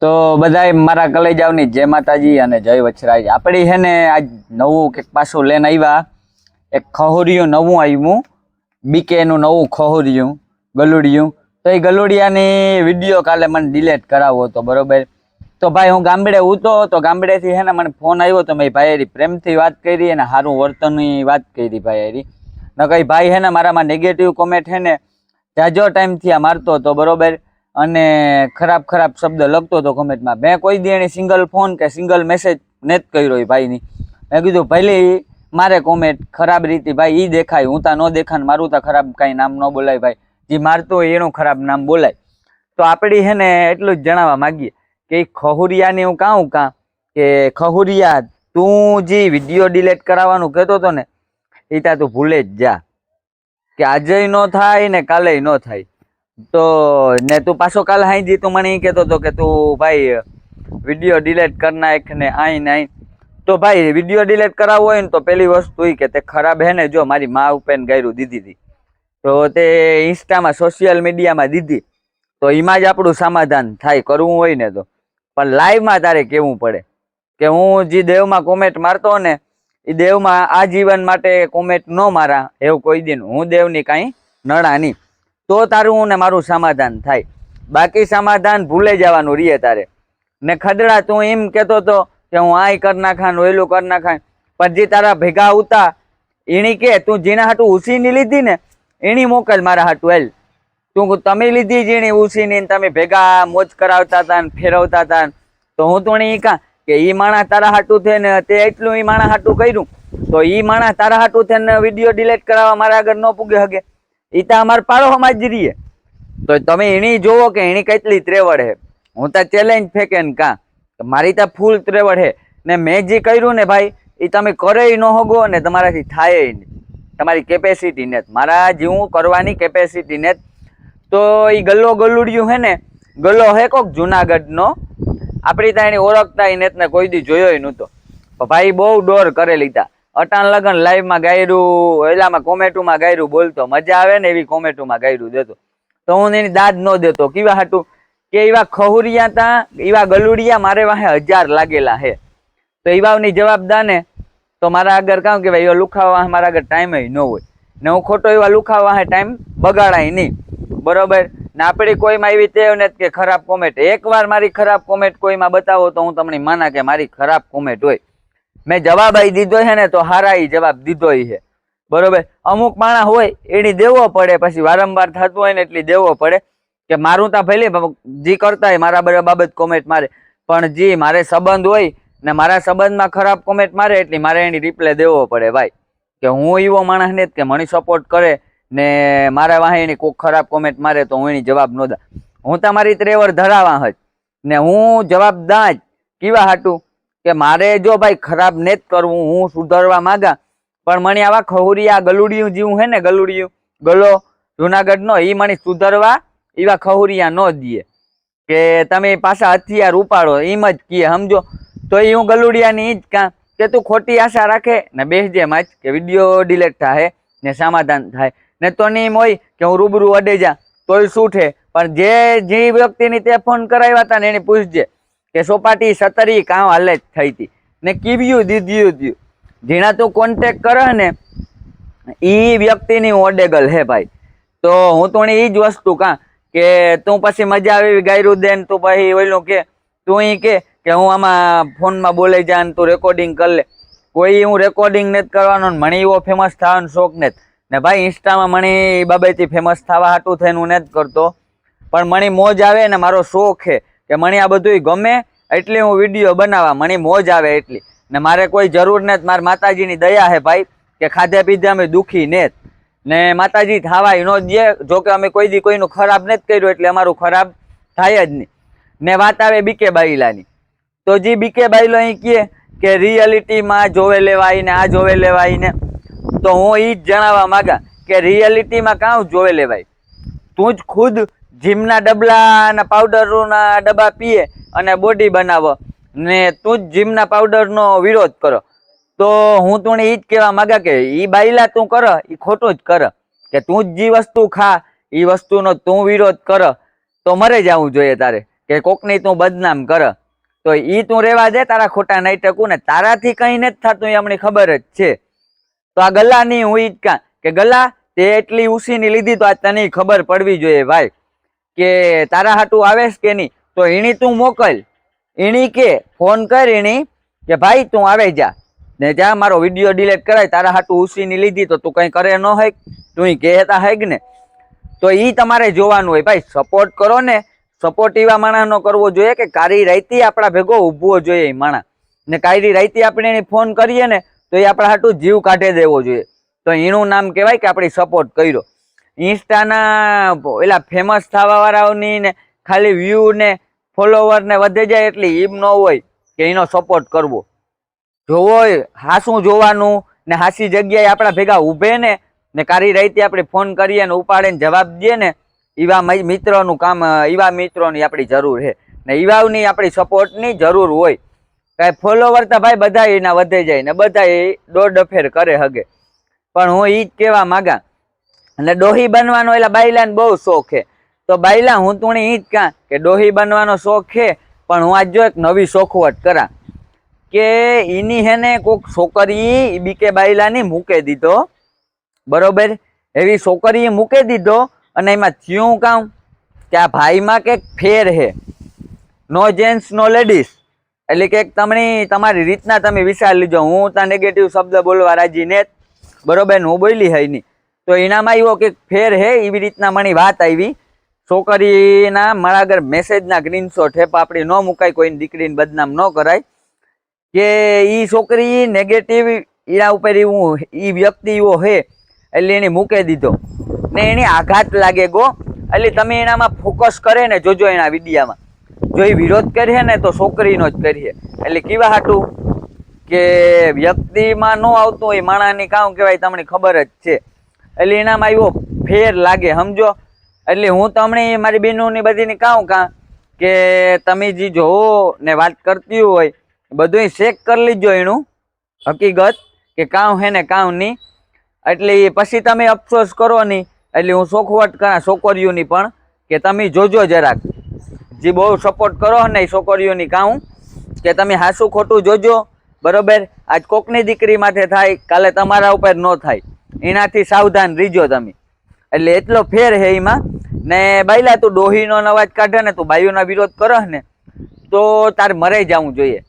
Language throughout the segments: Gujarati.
તો બધાય મારા કલેજાવની જય માતાજી અને જય વછરાજ। આપણી હે ને આજ નવું કંઈક પાછું લઈને આવ્યા, એક ખહુરિયું નવું આવ્યું, બીકેનું નવું ખહુરિયું ગલુડિયું। તો એ ગલુડિયાની વિડીયો કાલે મને ડિલેટ કરાવવો હતો, બરોબર। તો ભાઈ હું ગામડે ઉતો તો ગામડેથી હે ને મને ફોન આવ્યો તો મેં ભાઈ પ્રેમથી વાત કરી અને સારું વર્તનની વાત કરી ભાઈ। ન કઈ ભાઈ હે ને મારામાં નેગેટિવ કોમેન્ટ હે ને જાજો ટાઈમથી આ મારતો હતો, બરોબર। અને ખરાબ શબ્દ લખતો હતો કોમેન્ટમાં। મેં કોઈ દી એની સિંગલ ફોન કે સિંગલ મેસેજ નથી કર્યો એ ભાઈની। મેં કીધું પહેલી મારે કોમેન્ટ ખરાબ રીતે ભાઈ ઈ દેખાય, હું તા ન દેખાને મારું તા ખરાબ કાંઈ નામ ન બોલાય ભાઈ, જે મારતો હોય એનું ખરાબ નામ બોલાય। તો આપણી હે ને એટલું જ જણાવવા માગીએ કે એ ખહુરિયાની હું કાં કે ખહુરિયા તું જે વિડીયો ડિલેટ કરાવવાનું કહેતો હતો ને એ તા તું ભૂલે જ જા, કે આજે ન થાય ને કાલે ન થાય। તો ને તું પાછો કાલ હાઈ તું મને એ કહેતો હતો કે તું ભાઈ વિડીયો ડિલેટ કરી નાખ ને આઈ નાઈ। તો ભાઈ વિડીયો ડિલેટ કરાવવો હોય ને તો પેલી વસ્તુ એ કે તે ખરાબ હે ને, જો મારી મા ઉપર ગાયરું દીધી હતી તો તે ઇન્સ્ટામાં સોશિયલ મીડિયામાં દીધી તો એમાં જ આપણું સમાધાન થાય કરવું હોય ને તો। પણ લાઈવમાં તારે કેવું પડે કે હું જે દેવમાં કોમેન્ટ મારતો ને એ દેવમાં આજીવન માટે કોમેન્ટ ન મારા એવું કોઈ દિન હું દેવની કાંઈ નડા નહીં, તો તારું ને મારું સમાધાન થાય। બાકી સમાધાન ભૂલે જવાનું રીએ તારે। ને ખદડા તું એમ કહેતો હતો કે હું આય કરી નાખાન ઓયલું કરી નાખાન, પણ જે તારા ભેગા ઉતા એની કે તું જેના હાટું ઉસીની લીધી ને એની મોકલ મારા હાટું એલ। તું તમે લીધી જેની ઉસીની તમે ભેગા મોજ કરાવતા હતા ને ફેરવતા હતા, તો હું તો એ કાં કે એ માણસ તારા હાટું થઈને તે એટલું એ માણસ હાટું કર્યું તો એ માણસ તારા હાટું થઈને વિડીયો ડિલેટ કરાવવા મારા આગળ ન પૂગે હગે, એ તો અમારે પાડોમાં જ રહીએ। તો તમે એની જોવો કે એની કેટલી ત્રેવડ હે, હું તો ચેલેન્જ ફેંકે ને કાં મારી તો ફૂલ ત્રેવડ હે। ને મેં જે કર્યું ને ભાઈ એ તમે કરે ન હોગો ને તમારાથી થાય નહીં, તમારી કેપેસિટી ને મારા જેવું કરવાની કેપેસિટી ને। તો એ ગલુડિયું હે ને, ગલ્લો હે કોક જુનાગઢનો, આપણી ત્યાં એની ઓળખતા ને કોઈ દી જોયો નહોતો, ભાઈ બહુ ડોર કરે લીધા। અટાણ લગન લાઈવમાં ગાયરું, એલામાં કોમેન્ટોમાં ગાયરું બોલતો, મજા આવે ને એવી કોમેન્ટોમાં ગાયરું દેતો, તો હું એની દાદ ન દેતો। કેવા હાટું કે એવા ખહુરિયા તા એવા ગલુડિયા મારે વાહે 1000 લાગેલા હે, તો એવાની જવાબદાર ને તો મારા આગળ કામ કે ભાઈ એવા લુખાવા મારા આગળ ટાઈમ ન હોય ને હું ખોટો એવા લુખાવા ટાઈમ બગાડાય નહીં, બરોબર। ને આપણી કોઈમાં એવી ટેવ ને કે ખરાબ કોમેન્ટ, એકવાર મારી ખરાબ કોમેન્ટ કોઈમાં બતાવો તો હું તમને માના કે મારી ખરાબ કોમેન્ટ હોય, મેં જવાબ આવી દીધો છે ને તો હારા એ જવાબ દીધો છે, બરોબર। અમુક માણસ હોય એની દેવો પડે, પછી વારંવાર થતું હોય ને એટલી દેવો પડે કે મારું તા ભલે જે કરતા હોય મારા બાબત કોમેન્ટ મારે, પણ જે મારે સંબંધ હોય ને મારા સંબંધમાં ખરાબ કોમેન્ટ મારે એટલે મારે એની રિપ્લે દેવો પડે ભાઈ, કે હું એવો માણસ ને કે મને સપોર્ટ કરે ને મારા વાહે એની કોઈ ખરાબ કોમેન્ટ મારે તો હું એની જવાબ ન દઉં। હું તમારી ત્રેવડ ધરાવા જ ને હું જવાબ દા જ કેવા હાટું કે મારે જો ભાઈ ખરાબ ને જ કરવું, હું સુધરવા માંગા, પણ મને આવા ખહુરિયા ગલુડિયું જેવું હે ને, ગલુડિયું ગલો જુનાગઢ નો, એ મને સુધરવા એવા ખહુરિયા ન દે કે તમે પાછા હથિયાર ઉપાડો એમ જ કીએ, સમજો। તો એ હું ગલુડિયાની ઈ જ કાં કે તું ખોટી આશા રાખે ને બેસજે માં જ કે વિડીયો ડિલેટ થાય ને સમાધાન થાય, ને તો એમ હોય કે હું રૂબરૂ અડે જા તોય શું છે, પણ જે વ્યક્તિની તે ફોન કરાવ્યા હતા ને એને પૂછજે કે સોપાટી સતરી કાં હાલે જ થઈ હતી ને કીવ્યું દીધ્યું, જેના તું કોન્ટેક કરે ને એ વ્યક્તિની હું અડેગલ હે ભાઈ। તો હું તો એ જ વસ્તુ કાં કે તું પછી મજા આવી ગાયરું દે ને તું પછી ઓઈલું કે તું એ કે હું આમાં ફોનમાં બોલાઈ જા ને તું રેકોર્ડિંગ કરી લે, કોઈ હું રેકોર્ડિંગ નથી કરવાનો, મને એવો ફેમસ થવાનો શોખ નથી ને ભાઈ ઇન્સ્ટામાં મને એ બાબતથી ફેમસ થવા હાટું થઈને હું નથી કરતો, પણ મને મોજ આવે ને મારો શોખ છે કે મને આ બધું ગમે એટલે હું વિડીયો બનાવવા, મને મોજ આવે એટલી, ને મારે કોઈ જરૂર નથી, મારા માતાજીની દયા છે ભાઈ કે ખાધે પીધે અમે દુઃખી ને ને માતાજી થાવાય નો દે, જોકે અમે કોઈ દી કોઈનું ખરાબ નથી કર્યું એટલે અમારું ખરાબ થાય જ નહીં। ને વાત આવે બીકે બાઈલાની, તો જે બીકે બાઈલો અહીં કહે કે રિયાલિટીમાં જોવે લેવાય ને આ જોવે લેવાય ને, તો હું એ જ જણાવવા માંગા કે રિયાલિટીમાં કાં જોવે લેવાય, તું જ ખુદ જીમના ડબલાના પાવડરના ડબ્બા પીએ અને બોડી બનાવો ને તું જ જીમના પાવડરનો વિરોધ કરો, તો હું તું એ જ કહેવા માંગા કે એ બાઈલા તું કર એ ખોટું જ કર, કે તું જ જે વસ્તુ ખા એ વસ્તુનો તું વિરોધ કર તો મરે જવું જોઈએ તારે, કે કોકની તું બદનામ કર, તો ઈ તું રેવા દે તારા ખોટા નાટકું ને તારાથી કઈ નથી થતું એ અમને ખબર જ છે. તો આ ગલ્લાની હું ઈ જ કે ગલ્લા તે એટલી ઉસીની લીધી તો આ તને ખબર પડવી જોઈએ ભાઈ કે તારા હાટું આવેશ કે નહીં, તો એની તું મોકલ, એની કે ફોન કર એની કે ભાઈ તું આવે જા ને જા મારો વિડીયો ડિલીટ કરાય, તારા હાટું ઉસીની લીધી તો તું કઈ કરે ન હોય, તું કહેતા હોય ને. તો ઈ તમારે જોવાનું હોય ભાઈ, સપોર્ટ કરો ને, સપોર્ટ એવા માણસ નો કરવો જોઈએ કે કારી રાઈતી આપણા ભેગો ઉભવો જોઈએ એ માણસ ને, કારી રાઈતી આપણે એને ફોન કરીએ ને તો એ આપણા હાટું જીવ કાઢી દેવો જોઈએ, તો એનું નામ કહેવાય કે આપણે સપોર્ટ કર્યો. ઇન્સ્ટાના એલા ફેમસ થવા વાળાઓની ને ખાલી વ્યૂ ને ફોલોવર ને વધે જાય એટલે એમ ન હોય કે એનો સપોર્ટ કરવો. જોવો હાસું જોવાનું ને હાસી જગ્યાએ આપણા ભેગા ઉભે ને કારી રાઈતે આપણે ફોન કરીએ ને ઉપાડે ને જવાબ દે ને, એવા મિત્રોનું કામ, એવા મિત્રોની આપણી જરૂર છે ને એવાની આપણી સપોર્ટની જરૂર હોય. કાંઈ ફોલોવર તો ભાઈ બધા એના વધે જાય ને બધા એ દોઢ અફેર કરે હગે, પણ હું ઈ જ કહેવા માંગા. અને ડોહી બનવાનો એલા બાયલાને બહુ શોખ છે, તો બાયલા હું તું ઈ જ કાં કે ડોહી બનવાનો શોખ છે, પણ હું આજ જો એક નવી શોખવટ કરા કે એની હે ને કોક છોકરી બીકે બાયલાની મૂકે દીધો, બરોબર, એવી છોકરી મૂકે દીધો અને એમાં થયું કામ કે આ ભાઈમાં કંઈક ફેર હે, નો જેન્ટ્સ નો લેડીઝ, એટલે કે તમારી રીતના તમે વિચાર લીજો. હું ત્યાં નેગેટિવ શબ્દ બોલવા રાજી ને, બરોબર, હું બોલી હઈ નહીં, તો એનામાં એવો કંઈક ફેર હે, એવી રીતના મને વાત આવી. છોકરીના મારા આગળ મેસેજના સ્ક્રીનશોટ હે, આપણી ન મુકાય, કોઈની દીકરીને બદનામ ન કરાય, કે ઈ છોકરી નેગેટિવ એના ઉપર એવું ઈ વ્યક્તિ એવો હે એટલે એને મૂકી દીધો ને એને આઘાત લાગે ગો. એટલે તમે એનામાં ફોકસ કરે ને જોજો, એના વિડીયામાં જો એ વિરોધ કરીએ ને તો છોકરીનો જ કરીએ. એટલે કેવા હાટું કે વ્યક્તિમાં ન આવતું હોય માણાની કામ કહેવાય, તમને ખબર જ છે. એટલે એનામાં એવો ફેર લાગે, સમજો. એટલે હું તમને મારી બહેનોની બધીની કહું કે તમે જે જોવો ને વાત કરતી હોય બધું ચેક કરી લીજો એનું હકીકત કે કામ હે ને કામ નહીં, એટલે પછી તમે અફસોસ કરો નહીં. એટલે હું શોખવટ કરા છોકરીઓની પણ કે તમે જોજો જરાક, જે બહુ સપોર્ટ કરો ને એ છોકરીઓની કામ કે તમે હાસું ખોટું જોજો, બરોબર. આજ કોકની દીકરી માથે થાય, કાલે તમારા ઉપર ન થાય, એનાથી સાવધાન રીજો તમે. એટલે એટલો ફેર હે એમાં. ને બાયલા તું ડોહીનો અવાજ કાઢે ને, તું બાયુના વિરોધ કરો ને તો તારે મરાઈ જવું જોઈએ.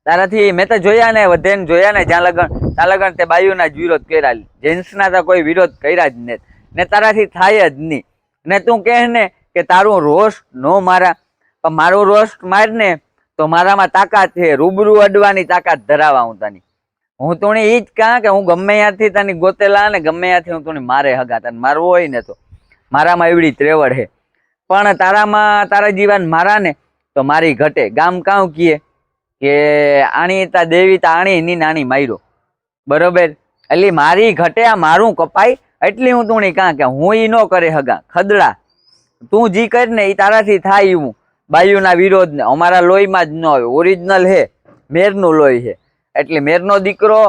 તારાથી મેં તો જોયા ને વધે ને જોયા ને જ્યાં લગન તે બાયુના જ વિરોધ કર્યા, જેન્ટ્સના તો કોઈ વિરોધ કર્યા જ નથી ને તારાથી થાય જ નહીં. ને તું કહે ને કે તારું રોસ્ટ નો મારા, પણ મારું રોસ્ટ માર ને તો મારામાં તાકાત છે, રૂબરૂ અડવાની તાકાત ધરાવા હું તને. હું તું ઈ જ કાં કે હું ગમે ત્યાંથી તને ગોતેલા ને ગમે ત્યાંથી હું તું મારે હગા તને મારવું હોય ને તો મારામાં એવડી ત્રેવડ છે, પણ તારામાં તારા જીવન મારા ને તો મારી ઘટે. ગામ કાં કીએ કે આણી તા દેવી તા આણી ની નાની માર્યો, બરોબર. એટલે મારી ઘટે આ મારું કપાય, એટલી હું તું કાં કે હું ઈ ન કરે હગા ખદડા. તું જી કર ને એ તારાથી થાય એવું. બાયુના વિરોધ ને અમારા લોહીમાં જ ન આવે, ઓરિજિનલ હે, મેરનું લોહી છે. એટલે મેરનો દીકરો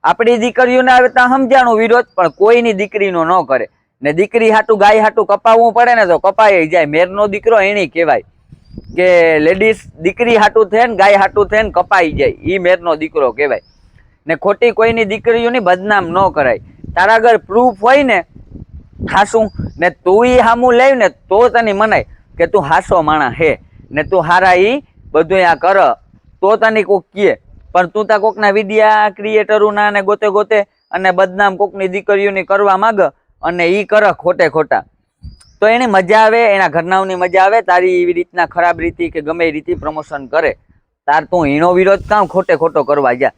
આપણી દીકરીઓને આવે ત્યાં સમજાણું વિરોધ, પણ કોઈની દીકરીનો ન કરે. ને દીકરી હાટું ગાય હાટું કપાવવું પડે ને તો કપાઈ જાય. મેરનો દીકરો એની કહેવાય કે લેડીઝ દીકરી હાટું થાય ને ગાય હાટું થાય ને કપાઈ જાય, એ મેરનો દીકરો કહેવાય. ને ખોટી કોઈની દીકરીઓની બદનામ ન કરાય. તારા આગળ પ્રૂફ હોય ને હાસું ને તું ઈ હામું લેવ ને તો તને મનાય કે તું હાસો માણા હે ને તું હારા ઈ બધું આ કર તો તને કોક કહે. પણ તું તા કોકના વિડિયા ક્રિએટરોના ને ગોતે ગોતે અને બદનામ કોકની દીકરીઓની કરવા માંગ અને ઈ કર ખોટે ખોટા, તો એને મજા આવે, એના ઘરનાઓની મજા આવે. તારી એવી રીતના ખરાબ રીતિ કે ગમે એ રીતિ પ્રમોશન કરે, તાર તું એનો વિરોધ કામ ખોટે ખોટો કરવા જા.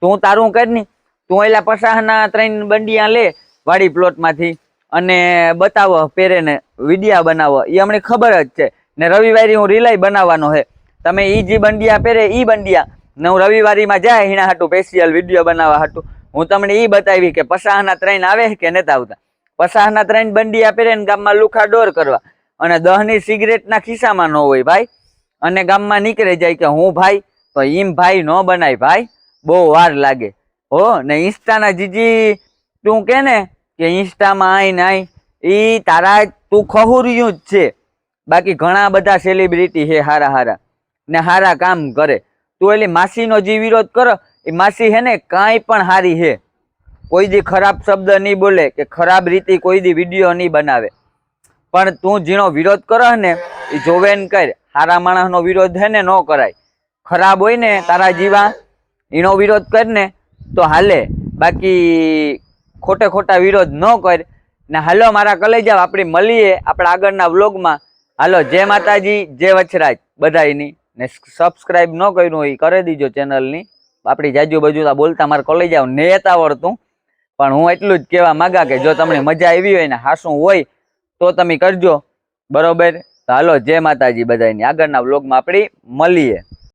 તું તારું કર ની, તું એલા પસાહના 3 બંડિયા લે વાડી પ્લોટમાંથી અને બતાવો પહેરે ને વિડિયા બનાવો, એ અમને ખબર જ છે. ને રવિવારે હું રિલાય બનાવવાનો છે, તમે ઈ જે બંડિયા પહેરે ઈ બંડિયા ને હું રવિવારીમાં જાય એના હાટું સ્પેશિયલ વિડીયો બનાવવા હાટું હું તમને ઈ બતાવી કે પસાહના 3 આવે કે નથી આવતા. પસાહના 3 બંડિયા પહેરે ને ગામમાં લુખા ડોર કરવા અને 10ની સિગરેટના ખિસ્સામાં ન હોય ભાઈ, અને ગામમાં નીકળે જાય કે હું ભાઈ, તો એમ ભાઈ ન બનાય ભાઈ, બહુ વાર લાગે હો. ને ઇન્સ્ટાના જીજી તું કે ને કે ઇન્સ્ટામાં આઈ નાય, ઈ તારા તું ખહુર્યું જ છે, બાકી ઘણા બધા સેલિબ્રિટી છે હારા હારા ને હારા કામ કરે. તું એલી માસીનો જે વિરોધ કરો એ માસી હે ને કાંઈ પણ હારી હે. કોઈ દી ખરાબ શબ્દ નહીં બોલે કે ખરાબ રીતે કોઈ દી વિડીયો નહીં બનાવે. પણ તું જેનો વિરોધ કરો ને એ જોવે ને કર. હારા માણસનો વિરોધ હે ને ન કરાય. ખરાબ હોય ને તારા જીવા એનો વિરોધ કર ને તો હાલે, બાકી ખોટે ખોટા વિરોધ ન કર. ને હાલો મારા કલેજા, આપણે મળીએ આપણા આગળના વ્લોગમાં. હાલો, જય માતાજી, જય વછરાજ બધાયની. ને સબસ્ક્રાઈબ ન કર્યું હોય કરી દીજો ચેનલની. આપણી જાજુ બાજુ બોલતા મારે કલેજા નેત આવડતું, પણ હું એટલું જ કહેવા માંગા કે જો તમને મજા આવી હોય ને હાસું હોય તો તમે કરજો, બરોબર. તો હાલો, જય માતાજી બધાયની. આગળના વ્લોગમાં આપણે મળીએ.